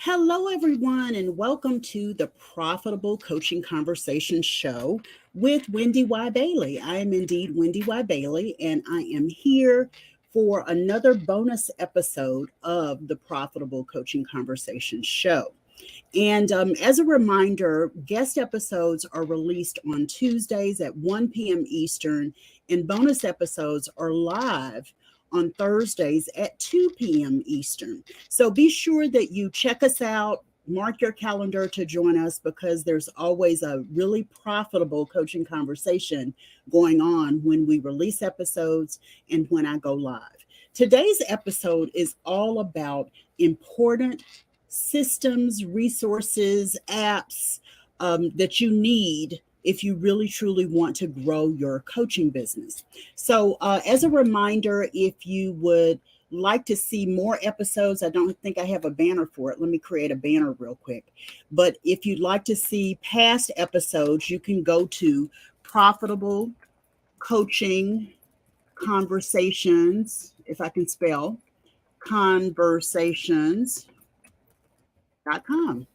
Hello, everyone, and welcome to the Profitable Coaching Conversation Show with WendyY Bailey. I am indeed WendyY Bailey, and I am here for another bonus episode of the Profitable Coaching Conversation Show. And as a reminder, guest episodes are released on Tuesdays at 1 p.m. Eastern, and bonus episodes are live on Thursdays at 2 p.m. Eastern. So be sure that you check us out, mark your calendar to join us because there's always a really profitable coaching conversation going on when we release episodes and when I go live. Today's episode is all about important systems, resources, apps that you need if you really truly want to grow your coaching business. So, as a reminder, if you would like to see more episodes, I don't think I have a banner for it. Let me create a banner real quick. But if you'd like to see past episodes, you can go to Profitable Coaching Conversations, if I can spell, conversations.com.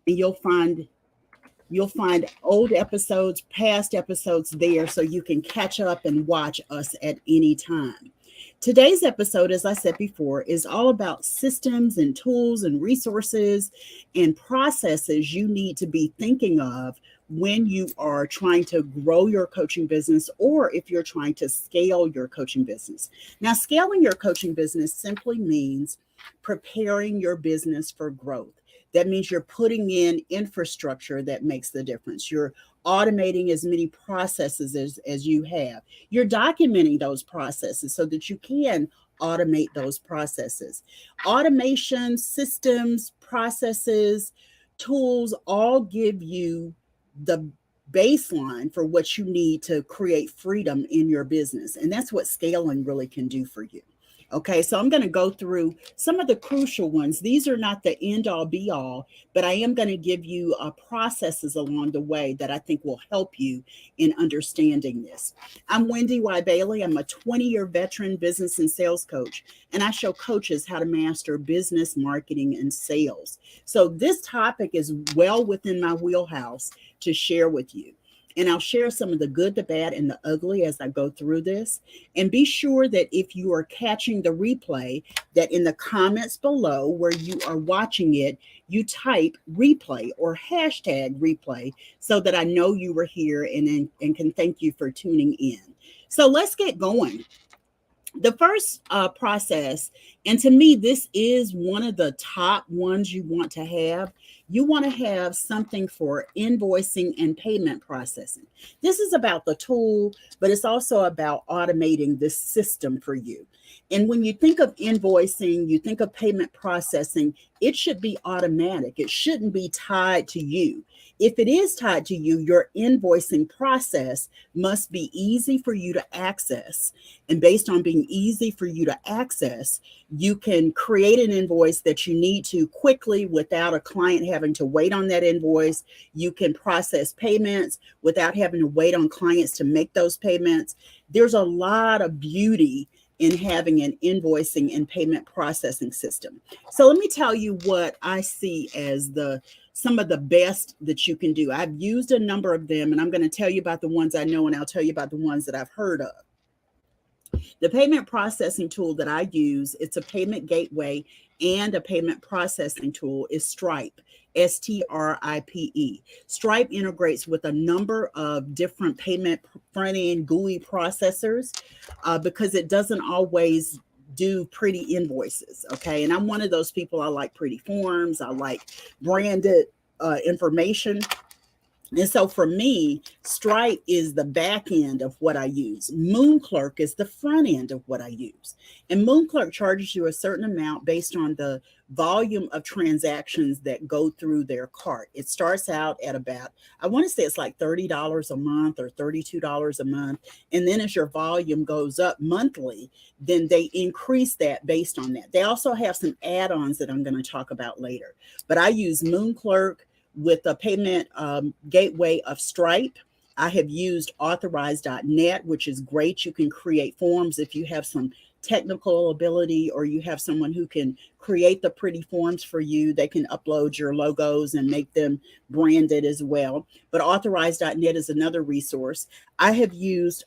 And you'll find old episodes, past episodes there, so you can catch up and watch us at any time. Today's episode, as I said before, is all about systems and tools and resources and processes you need to be thinking of when you are trying to grow your coaching business or if you're trying to scale your coaching business. Now, scaling your coaching business simply means preparing your business for growth. That means you're putting in infrastructure that makes the difference. You're automating as many processes as you have. You're documenting those processes so that you can automate those processes. Automation, systems, processes, tools all give you the baseline for what you need to create freedom in your business. And that's what scaling really can do for you. Okay, so I'm going to go through some of the crucial ones. These are not the end all be all, but I am going to give you processes along the way that I think will help you in understanding this. I'm WendyY Bailey. I'm a 20-year veteran business and sales coach, and I show coaches how to master business, marketing, and sales. So this topic is well within my wheelhouse to share with you. And I'll share some of the good, the bad, and the ugly as I go through this. And be sure that if you are catching the replay, that in the comments below where you are watching it, you type replay or hashtag replay so that I know you were here and can thank you for tuning in. So let's get going. The first process, and to me, this is one of the top ones you want to have. You want to have something for invoicing and payment processing. This is about the tool, but it's also about automating this system for you. And when you think of invoicing, you think of payment processing, it should be automatic. It shouldn't be tied to you. If it is tied to you, your invoicing process must be easy for you to access. And based on being easy for you to access, you can create an invoice that you need to quickly without a client having to wait on that invoice. You can process payments without having to wait on clients to make those payments. There's a lot of beauty in having an invoicing and payment processing system. So let me tell you what I see as some of the best that you can do. I've used a number of them, and I'm going to tell you about the ones I know, and I'll tell you about the ones that I've heard of. The payment processing tool that I use, it's a payment gateway and a payment processing tool, is Stripe, Stripe. Stripe integrates with a number of different payment front-end GUI processors because it doesn't always do pretty invoices. Okay. And I'm one of those people. I like pretty forms. I like branded information. And so for me, Stripe is the back end of what I use. Moonclerk is the front end of what I use. And Moonclerk charges you a certain amount based on the volume of transactions that go through their cart. It starts out at about, I want to say it's like $30 a month or $32 a month. And then as your volume goes up monthly, then they increase that based on that. They also have some add-ons that I'm going to talk about later. But I use Moonclerk with the payment gateway of Stripe. I have used authorize.net, which is great. You can create forms if you have some technical ability, or you have someone who can create the pretty forms for you, they can upload your logos and make them branded as well. But authorize.net is another resource. I have used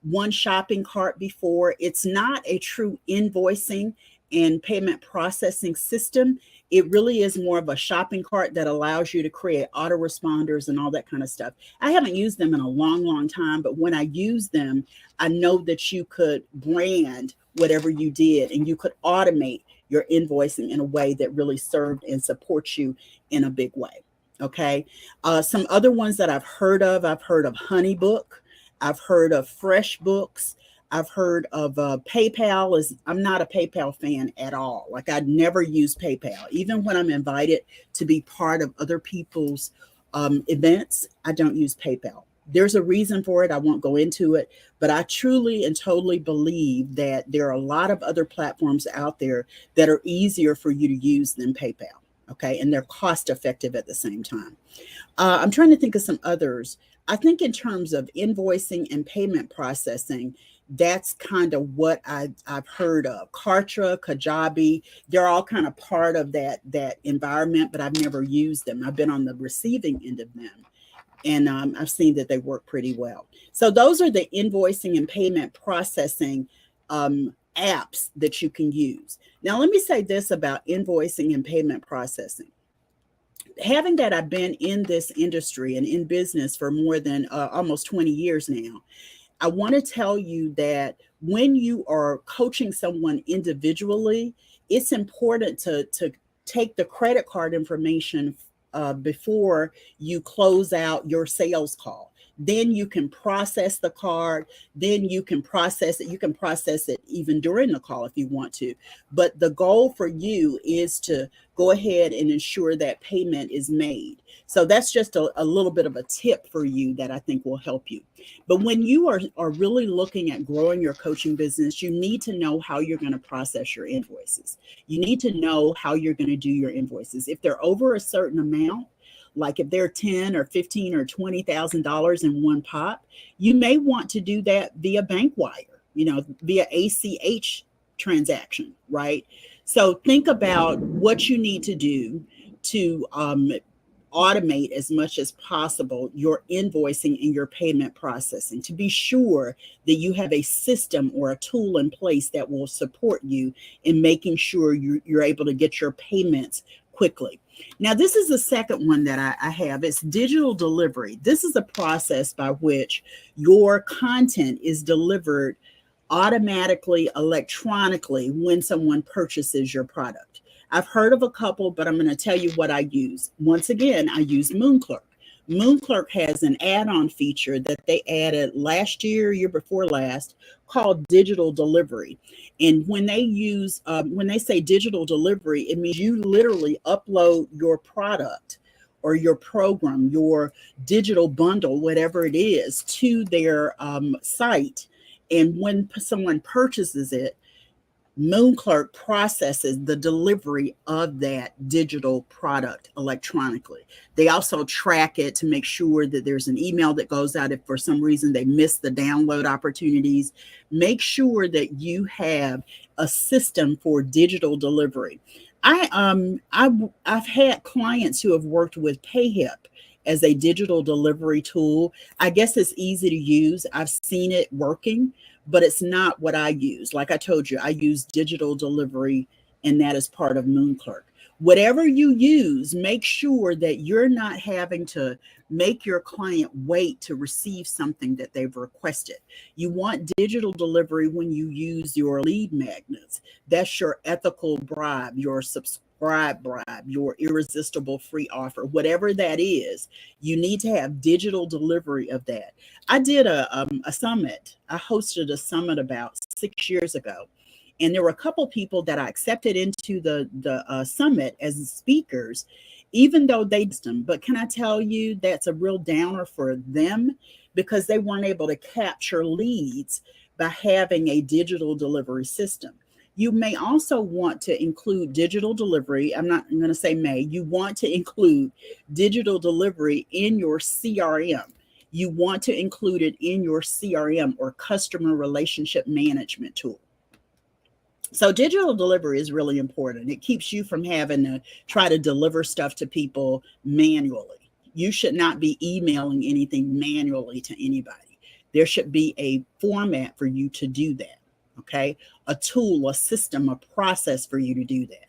one shopping cart before. It's not a true invoicing and payment processing system. It really is more of a shopping cart that allows you to create autoresponders and all that kind of stuff. I haven't used them in a long, long time, but when I use them, I know that you could brand whatever you did and you could automate your invoicing in a way that really served and supports you in a big way. Okay. Some other ones that I've heard of Honeybook. I've heard of FreshBooks. I've heard of PayPal. I'm not a PayPal fan at all. Like, I'd never use PayPal. Even when I'm invited to be part of other people's events, I don't use PayPal. There's a reason for it. I won't go into it, but I truly and totally believe that there are a lot of other platforms out there that are easier for you to use than PayPal. Okay. And they're cost effective at the same time. I'm trying to think of some others. I think in terms of invoicing and payment processing, that's kind of what I've heard of. Kartra, Kajabi, they're all kind of part of that environment, but I've never used them. I've been on the receiving end of them, and I've seen that they work pretty well. So those are the invoicing and payment processing apps that you can use. Now, let me say this about invoicing and payment processing. Having that I've been in this industry and in business for more than almost 20 years now, I want to tell you that when you are coaching someone individually, it's important to take the credit card information before you close out your sales call. Then you can process the card. Then you can process it. You can process it even during the call if you want to. But the goal for you is to go ahead and ensure that payment is made. So that's just a little bit of a tip for you that I think will help you. But when you are really looking at growing your coaching business, you need to know how you're going to process your invoices. You need to know how you're going to do your invoices. If they're over a certain amount, like if they're $10 or $15 or $20,000 in one pop, you may want to do that via bank wire, via ACH transaction, right? So think about what you need to do to automate as much as possible your invoicing and your payment processing, to be sure that you have a system or a tool in place that will support you in making sure you're able to get your payments quickly. Now, this is the second one that I have. It's digital delivery. This is a process by which your content is delivered automatically, electronically, when someone purchases your product. I've heard of a couple, but I'm going to tell you what I use. Once again, I use MoonClerk. MoonClerk has an add-on feature that they added last year before last, called digital delivery. And when they say digital delivery, it means you literally upload your product or your program, your digital bundle, whatever it is, to their site. And when someone purchases it, MoonClerk processes the delivery of that digital product electronically. They also track it to make sure that there's an email that goes out if for some reason they miss the download opportunities. Make sure that you have a system for digital delivery. I've had clients who have worked with PayHip as a digital delivery tool. I guess it's easy to use. I've seen it working, but it's not what I use. Like I told you, I use digital delivery, and that is part of MoonClerk. Whatever you use, make sure that you're not having to make your client wait to receive something that they've requested. You want digital delivery when you use your lead magnets. That's your ethical bribe, your subscribe bribe, your irresistible free offer, whatever that is. You need to have digital delivery of that. I did a summit. I hosted a summit about 6 years ago. And there were a couple people that I accepted into the summit as speakers, even though they did them. But can I tell you, that's a real downer for them because they weren't able to capture leads by having a digital delivery system. You may also want to include digital delivery. I'm going to say may. You want to include digital delivery in your CRM. You want to include it in your CRM or customer relationship management tool. So digital delivery is really important. It keeps you from having to try to deliver stuff to people manually. You should not be emailing anything manually to anybody. There should be a format for you to do that. Okay. A tool, a system, a process for you to do that.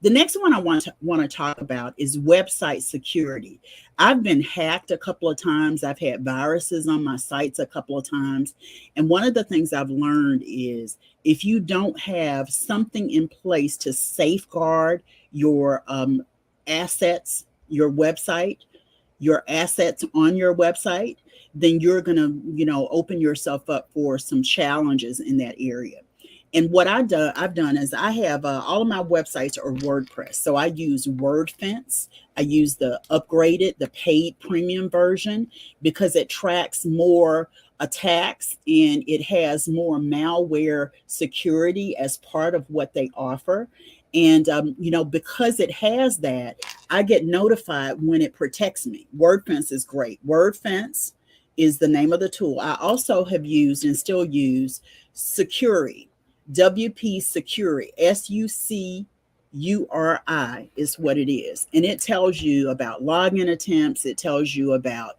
The next one I want to talk about is website security. I've been hacked a couple of times. I've had viruses on my sites a couple of times. And one of the things I've learned is if you don't have something in place to safeguard your assets, your assets on your website, then you're going to, open yourself up for some challenges in that area. And what I've done is I have all of my websites are WordPress. So I use WordFence. I use the upgraded, the paid premium version because it tracks more attacks and it has more malware security as part of what they offer. And, because it has that, I get notified when it protects me. WordFence is great. WordFence is the name of the tool. I also have used and still use Securi. WP Securi, SUCURI is what it is. And it tells you about login attempts. It tells you about,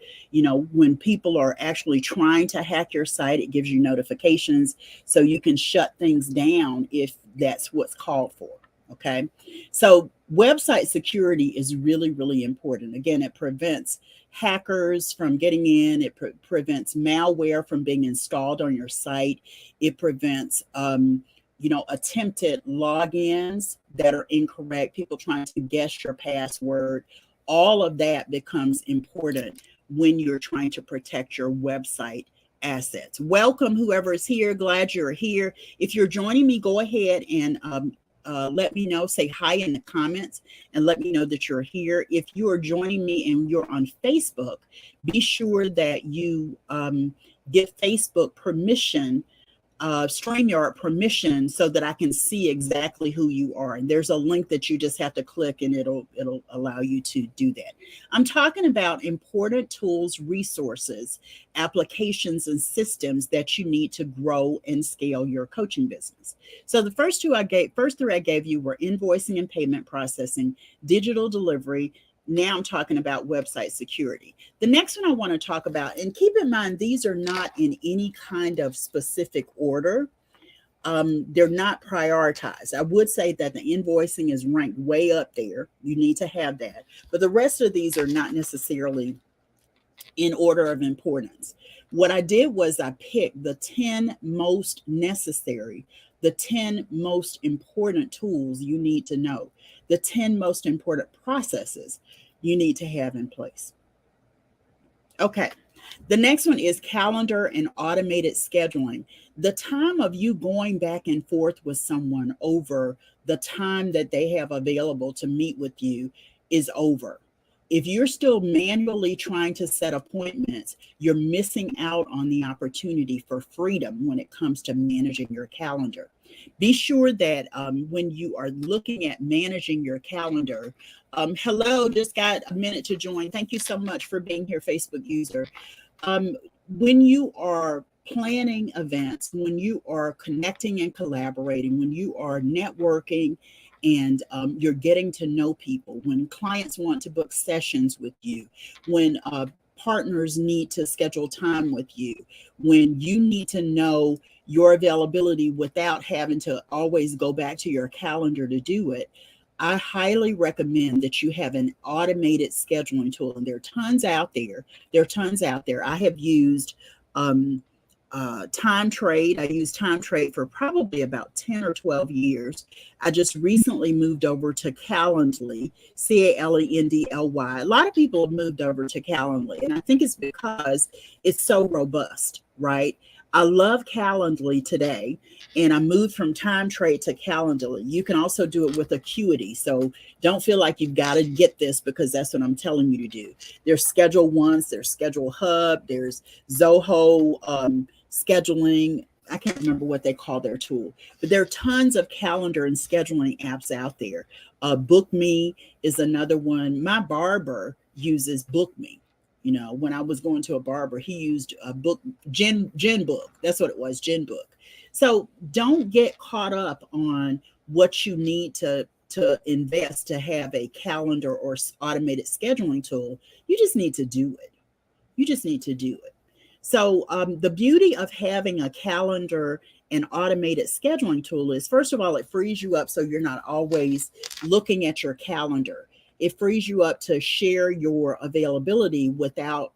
when people are actually trying to hack your site, it gives you notifications so you can shut things down if that's what's called for. Okay. So website security is really, really important. Again, it prevents hackers from getting in. It prevents malware from being installed on your site. It prevents, attempted logins that are incorrect, people trying to guess your password. All of that becomes important when you're trying to protect your website assets. Welcome, whoever is here. Glad you're here. If you're joining me, go ahead and let me know, say hi in the comments and let me know that you're here. If you are joining me and you're on Facebook, be sure that you give Facebook permission, StreamYard permission, so that I can see exactly who you are. And there's a link that you just have to click and it'll allow you to do that. I'm talking about important tools, resources, applications, and systems that you need to grow and scale your coaching business. So the first three I gave you were invoicing and payment processing, digital delivery. Now I'm talking about website security. The next one I want to talk about, and keep in mind, these are not in any kind of specific order. They're not prioritized. I would say that the invoicing is ranked way up there. You need to have that. But the rest of these are not necessarily in order of importance. What I did was I picked the 10 most necessary, the 10 most important tools you need to know, the 10 most important processes you need to have in place. Okay. The next one is calendar and automated scheduling. The time of you going back and forth with someone over the time that they have available to meet with you is over. If you're still manually trying to set appointments, you're missing out on the opportunity for freedom when it comes to managing your calendar. Be sure that when you are looking at managing your calendar, hello, just got a minute to join. Thank you so much for being here, Facebook user. When you are planning events, when you are connecting and collaborating, when you are networking and you're getting to know people, when clients want to book sessions with you, when partners need to schedule time with you, when you need to know your availability without having to always go back to your calendar to do it, I highly recommend that you have an automated scheduling tool. And there are tons out there. I have used Time Trade. I used Time Trade for probably about 10 or 12 years. I just recently moved over to Calendly, Calendly. A lot of people have moved over to Calendly, and I think it's because it's so robust, right? I love Calendly today, and I moved from Time Trade to Calendly. You can also do it with Acuity, so don't feel like you've got to get this because that's what I'm telling you to do. There's Schedule Once, there's Schedule Hub, there's Zoho scheduling. I can't remember what they call their tool, but there are tons of calendar and scheduling apps out there. BookMe is another one. My barber uses BookMe. When I was going to a barber, he used a book, Gen book. That's what it was, Gen book. So don't get caught up on what you need to invest to have a calendar or automated scheduling tool. You just need to do it. You just need to do it. So the beauty of having a calendar and automated scheduling tool is, first of all, it frees you up so you're not always looking at your calendar. It frees you up to share your availability without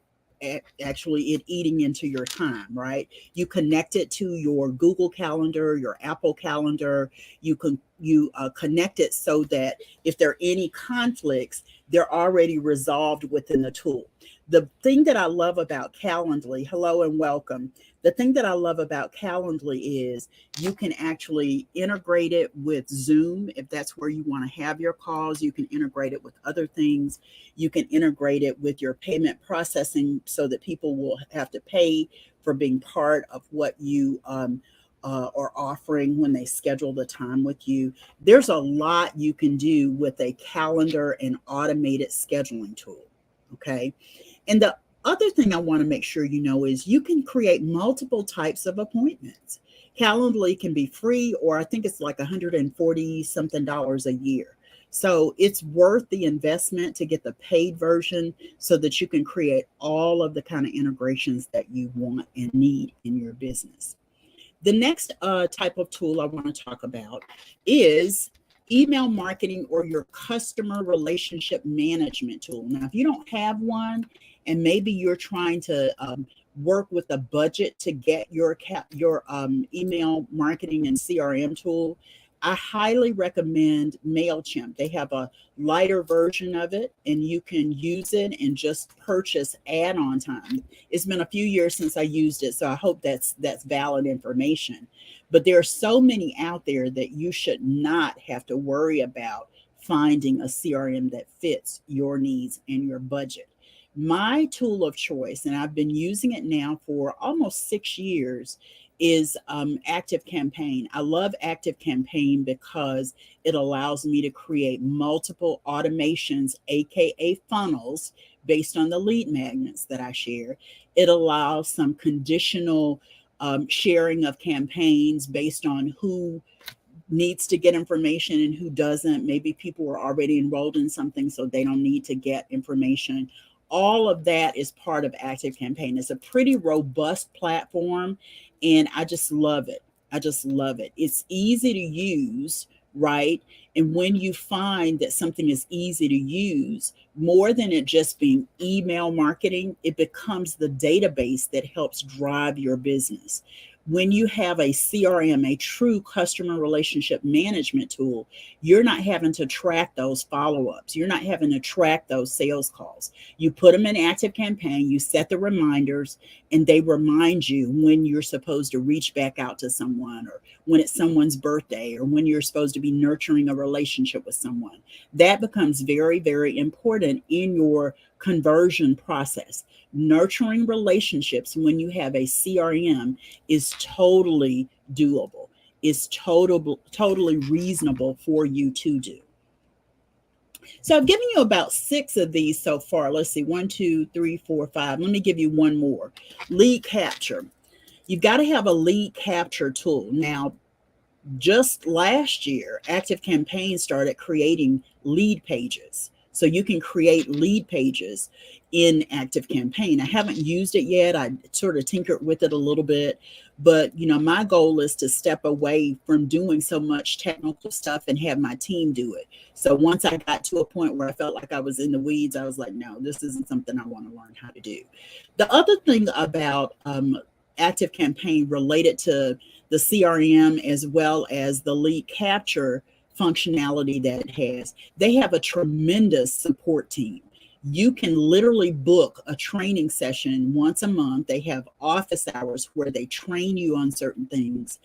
actually it eating into your time, right? You connect it to your Google Calendar, your Apple Calendar. You connect it so that if there are any conflicts, they're already resolved within the tool. The thing that I love about Calendly, hello and welcome. The thing that I love about Calendly is you can actually integrate it with Zoom if that's where you want to have your calls. You can integrate it with other things. You can integrate it with your payment processing so that people will have to pay for being part of what you are offering when they schedule the time with you. There's a lot you can do with a calendar and automated scheduling tool. Okay. And the other thing I want to make sure you know is you can create multiple types of appointments. Calendly can be free, or I think it's like 140 something dollars a year. So it's worth the investment to get the paid version so that you can create all of the kind of integrations that you want and need in your business. The next type of tool I want to talk about is email marketing or your customer relationship management tool. Now, if you don't have one, and maybe you're trying to work with a budget to get your email marketing and CRM tool, I highly recommend MailChimp. They have a lighter version of it, and you can use it and just purchase add-on time. It's been a few years since I used it, so I hope that's valid information. But there are so many out there that you should not have to worry about finding a CRM that fits your needs and your budget. My tool of choice, and I've been using it now for almost 6 years, is Active Campaign. I love Active Campaign because it allows me to create multiple automations, aka funnels, based on the lead magnets that I share. It allows some conditional sharing of campaigns based on who needs to get information and who doesn't. Maybe people are already enrolled in something, so they don't need to get information. All of that is part of Active Campaign. It's a pretty robust platform, and I just love it. I just love it. It's easy to use, right? And when you find that something is easy to use, more than it just being email marketing, it becomes the database that helps drive your business. When you have a CRM, a true customer relationship management tool, you're not having to track those follow-ups. You're not having to track those sales calls. You put them in Active Campaign, you set the reminders, and they remind you when you're supposed to reach back out to someone, or when it's someone's birthday, or when you're supposed to be nurturing a relationship with someone. That becomes very, very important in your conversion process. Nurturing relationships when you have a CRM is totally doable. It's totally reasonable for you to do. So I've given you about 6 of these so far. Let's see, 1, 2, 3, 4, 5. Let me give you one more. Lead capture. You've got to have a lead capture tool. Now, just last year, Active Campaign started creating lead pages. So you can create lead pages in Active Campaign. I haven't used it yet. I sort of tinkered with it a little bit, but my goal is to step away from doing so much technical stuff and have my team do it. So once I got to a point where I felt like I was in the weeds, I was like, no, this isn't something I want to learn how to do. The other thing about Active Campaign related to the CRM as well as the lead capture functionality that it has, they have a tremendous support team. You can literally book a training session once a month. They have office hours where they train you on certain things.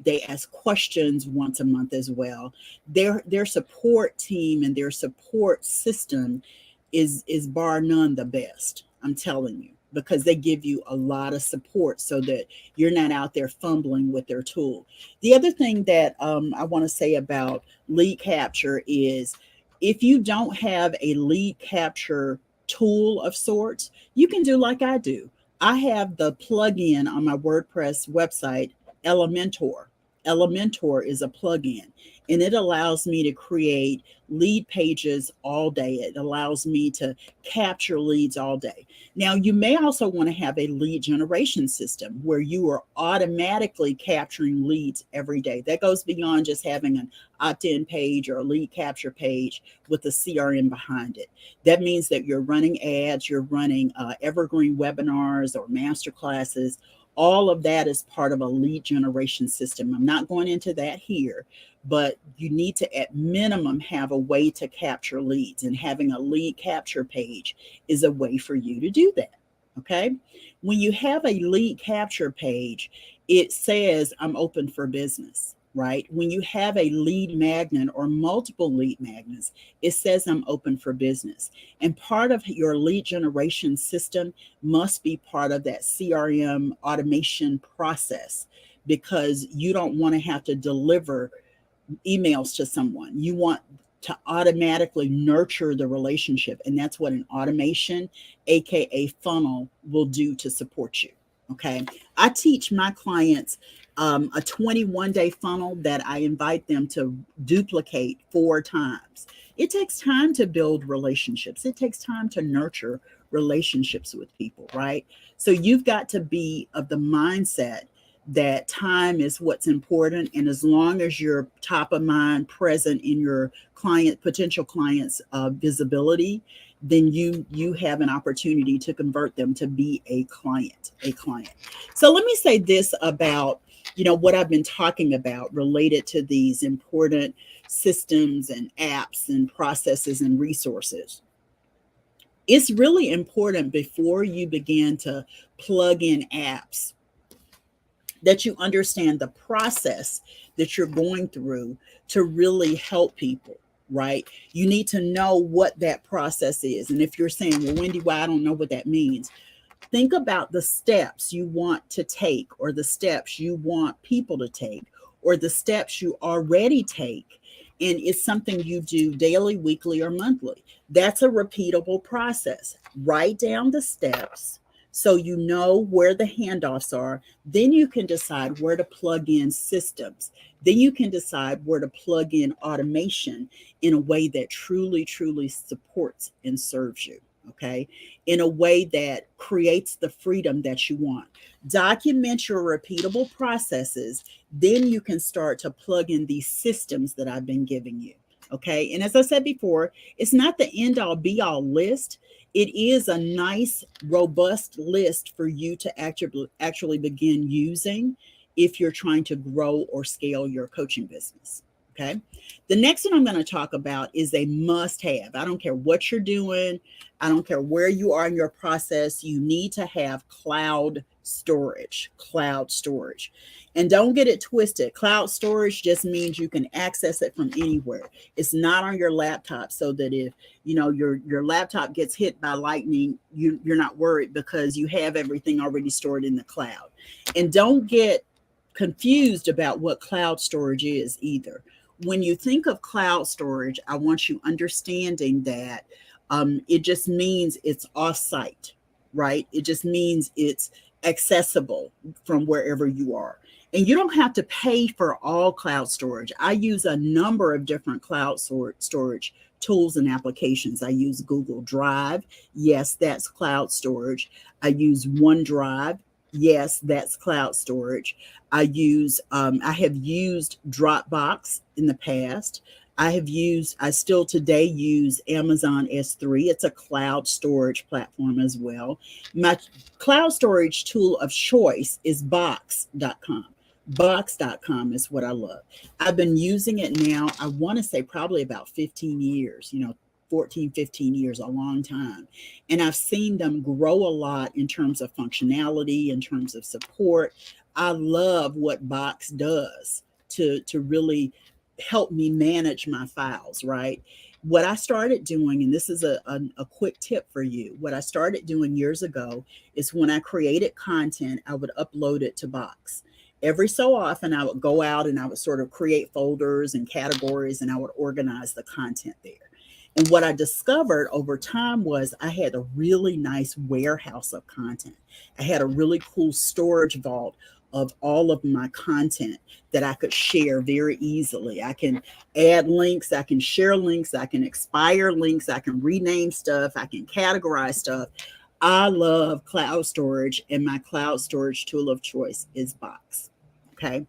They ask questions once a month as well. Their support team and their support system is bar none the best. I'm telling you, because they give you a lot of support so that you're not out there fumbling with their tool. The other thing that I want to say about lead capture is if you don't have a lead capture tool of sorts, you can do like I do. I have the plugin on my WordPress website, Elementor. Elementor is a plugin, and it allows me to create lead pages all day. It allows me to capture leads all day. Now, you may also want to have a lead generation system where you are automatically capturing leads every day. That goes beyond just having an opt-in page or a lead capture page with a CRM behind it. That means that you're running ads, you're running evergreen webinars or master classes. All of that is part of a lead generation system. I'm not going into that here, but you need to at minimum have a way to capture leads, and having a lead capture page is a way for you to do that. Okay. When you have a lead capture page, it says I'm open for business, right? When you have a lead magnet or multiple lead magnets, it says I'm open for business. And part of your lead generation system must be part of that CRM automation process, because you don't want to have to deliver emails to someone. You want to automatically nurture the relationship. And that's what an automation, AKA funnel, will do to support you. Okay. I teach my clients a 21-day funnel that I invite them to duplicate 4 times. It takes time to build relationships. It takes time to nurture relationships with people, right? So you've got to be of the mindset that time is what's important. And as long as you're top of mind, present in your potential clients' visibility, then you have an opportunity to convert them to be a client. So let me say this about, what I've been talking about related to these important systems and apps and processes and resources. It's really important before you begin to plug in apps that you understand the process that you're going through to really help people, right? You need to know what that process is. And if you're saying, well, Wendy, why I don't know what that means, think about the steps you want to take, or the steps you want people to take, or the steps you already take. And it's something you do daily, weekly, or monthly. That's a repeatable process. Write down the steps so you know where the handoffs are. Then you can decide where to plug in systems. Then you can decide where to plug in automation in a way that truly, truly supports and serves you. Okay, in a way that creates the freedom that you want. Document your repeatable processes. Then you can start to plug in these systems that I've been giving you. Okay, and as I said before, it's not the end all be all list. It is a nice, robust list for you to actually begin using if you're trying to grow or scale your coaching business. Okay. The next one I'm going to talk about is a must have. I don't care what you're doing. I don't care where you are in your process. You need to have cloud storage. And don't get it twisted. Cloud storage just means you can access it from anywhere. It's not on your laptop, so that if your laptop gets hit by lightning, you're not worried because you have everything already stored in the cloud. And don't get confused about what cloud storage is either. When you think of cloud storage, I want you understanding that it just means it's off-site, right? It just means it's accessible from wherever you are. And you don't have to pay for all cloud storage. I use a number of different cloud storage tools and applications. I use Google Drive. Yes, that's cloud storage. I use OneDrive. Yes, that's cloud storage. I have used Dropbox in the past. I still today use Amazon S3. It's a cloud storage platform as well. My cloud storage tool of choice is Box.com. Box.com is what I love. I've been using it now, I want to say probably about 15 years, 14, 15 years, a long time. And I've seen them grow a lot in terms of functionality, in terms of support. I love what Box does to really help me manage my files, right? What I started doing, and this is a quick tip for you, what I started doing years ago is when I created content, I would upload it to Box. Every so often, I would go out and I would sort of create folders and categories, and I would organize the content there. And what I discovered over time was I had a really nice warehouse of content. I had a really cool storage vault of all of my content that I could share very easily. I can add links, I can share links, I can expire links, I can rename stuff, I can categorize stuff. I love cloud storage, and my cloud storage tool of choice is Box. Okay.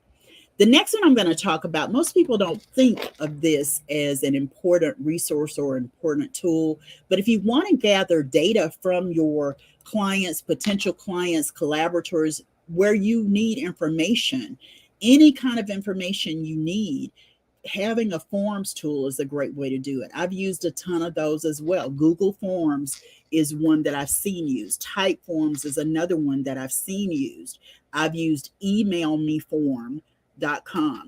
The next one I'm going to talk about, most people don't think of this as an important resource or important tool, but if you want to gather data from your clients, potential clients, collaborators, where you need information, any kind of information you need, having a forms tool is a great way to do it. I've used a ton of those as well. Google Forms is one that I've seen used. Typeforms is another one that I've seen used. I've used emailmeform.com.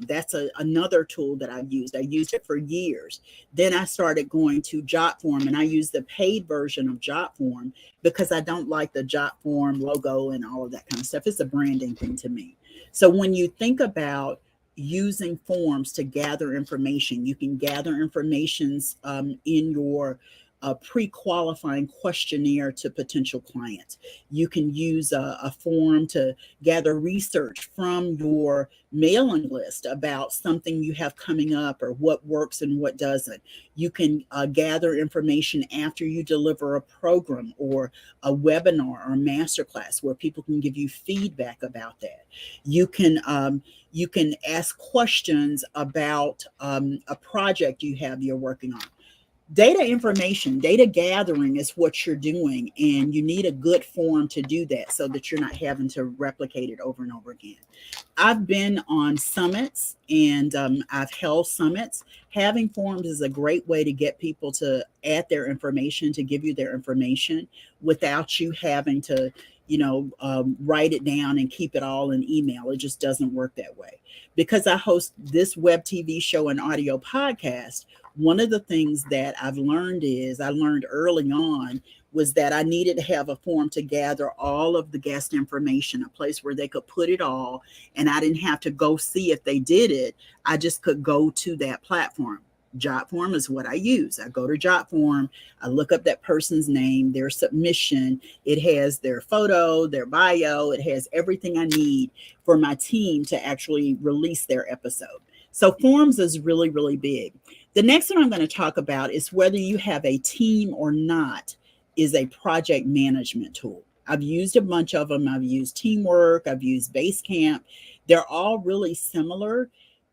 That's another tool that I've used. I used it for years. Then I started going to Jotform, and I use the paid version of Jotform because I don't like the Jotform logo and all of that kind of stuff. It's a branding thing to me. So when you think about using forms to gather information, you can gather informations in your pre-qualifying questionnaire to potential clients. You can use a form to gather research from your mailing list about something you have coming up or what works and what doesn't. You can gather information after you deliver a program or a webinar or a masterclass where people can give you feedback about that. You can ask questions about a project you're working on. Data information, data gathering is what you're doing, and you need a good form to do that so that you're not having to replicate it over and over again. I've been on summits, and I've held summits. Having forms is a great way to get people to add their information, to give you their information without you having to, write it down and keep it all in email. It just doesn't work that way. Because I host this web TV show and audio podcast, one of the things that I learned early on was that I needed to have a form to gather all of the guest information, a place where they could put it all, and I didn't have to go see if they did it. I just could go to that platform. Jotform is what I use. I go to Jotform, I look up that person's name, their submission. It has their photo, their bio, it has everything I need for my team to actually release their episode. So forms is really, really big. The next one I'm going to talk about is whether you have a team or not, is a project management tool. I've used a bunch of them. I've used Teamwork, I've used Basecamp. They're all really similar.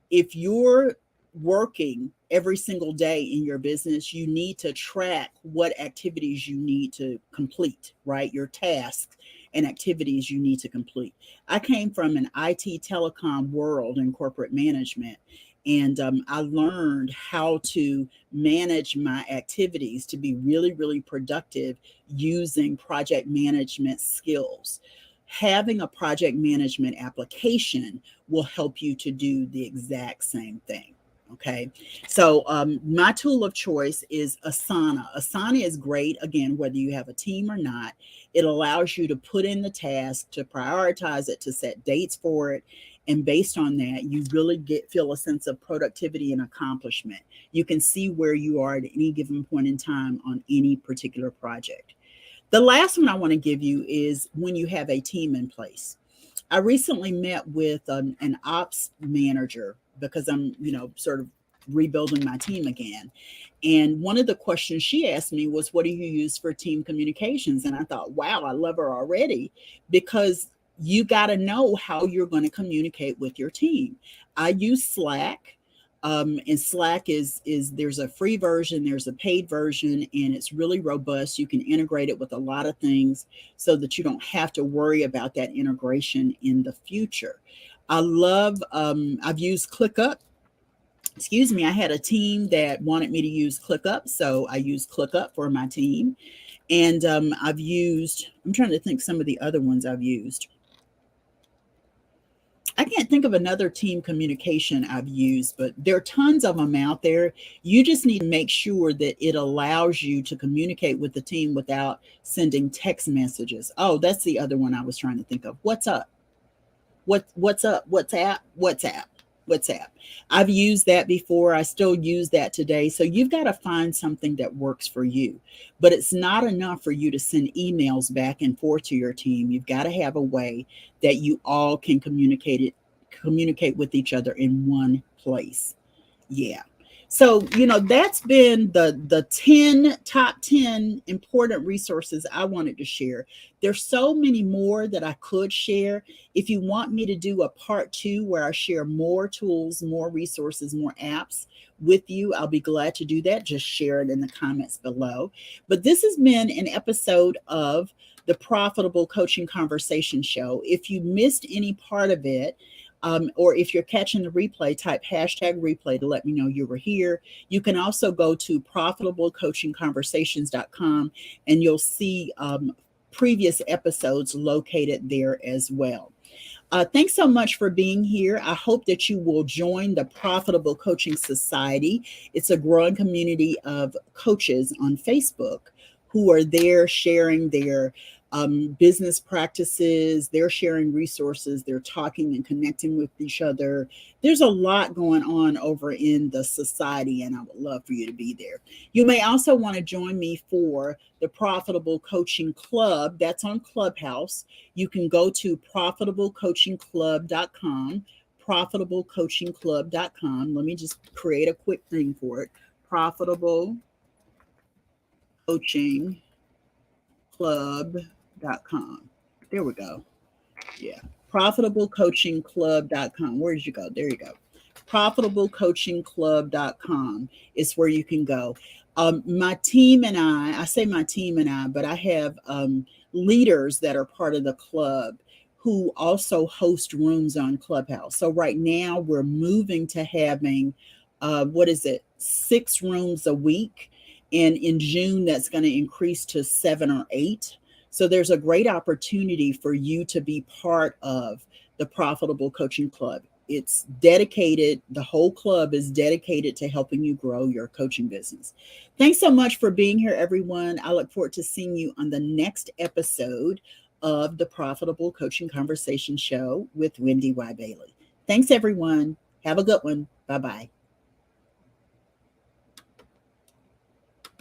If you're working every single day in your business, you need to track what activities you need to complete, right? Your tasks and activities you need to complete. I came from an IT telecom world in corporate management, and I learned how to manage my activities to be really, really productive using project management skills. Having a project management application will help you to do the exact same thing. Okay. So my tool of choice is Asana. Asana is great, again, whether you have a team or not. It allows you to put in the task, to prioritize it, to set dates for it. And based on that, you really feel a sense of productivity and accomplishment. You can see where you are at any given point in time on any particular project. The last one I want to give you is when you have a team in place. I recently met with an ops manager because I'm, sort of rebuilding my team again. And one of the questions she asked me was, what do you use for team communications? And I thought, wow, I love her already, because you got to know how you're going to communicate with your team. I use Slack. And Slack is there's a free version, there's a paid version, and it's really robust. You can integrate it with a lot of things so that you don't have to worry about that integration in the future. I've used ClickUp. Excuse me, I had a team that wanted me to use ClickUp, so I used ClickUp for my team. And I'm trying to think some of the other ones I've used. I can't think of another team communication I've used, but there are tons of them out there. You just need to make sure that it allows you to communicate with the team without sending text messages. Oh, that's the other one I was trying to think of. What's up? What's up? WhatsApp? WhatsApp. WhatsApp. I've used that before. I still use that today. So you've got to find something that works for you. But it's not enough for you to send emails back and forth to your team. You've got to have a way that you all can communicate with each other in one place. Yeah. So, that's been the 10 top 10 important resources I wanted to share. There's so many more that I could share. If you want me to do a part 2 where I share more tools, more resources, more apps with you, I'll be glad to do that. Just share it in the comments below. But this has been an episode of the Profitable Coaching Conversation Show. If you missed any part of it, or if you're catching the replay, type hashtag replay to let me know you were here. You can also go to profitablecoachingconversations.com and you'll see previous episodes located there as well. Thanks so much for being here. I hope that you will join the Profitable Coaching Society. It's a growing community of coaches on Facebook who are there sharing their business practices. They're sharing resources. They're talking and connecting with each other. There's a lot going on over in the society, and I would love for you to be there. You may also want to join me for the Profitable Coaching Club. That's on Clubhouse. You can go to profitablecoachingclub.com, profitablecoachingclub.com. Let me just create a quick thing for it. Profitablecoachingclub.com. There we go. Yeah. Profitablecoachingclub.com. Where did you go? There you go. Profitablecoachingclub.com is where you can go. My team and I say my team and I, but I have leaders that are part of the club who also host rooms on Clubhouse. So right now we're moving to having, 6 rooms a week. And in June, that's going to increase to 7 or 8. So there's a great opportunity for you to be part of the Profitable Coaching Club. It's dedicated, the whole club is dedicated to helping you grow your coaching business. Thanks so much for being here, everyone. I look forward to seeing you on the next episode of the Profitable Coaching Conversation Show with WendyY Bailey. Thanks, everyone. Have a good one. Bye-bye.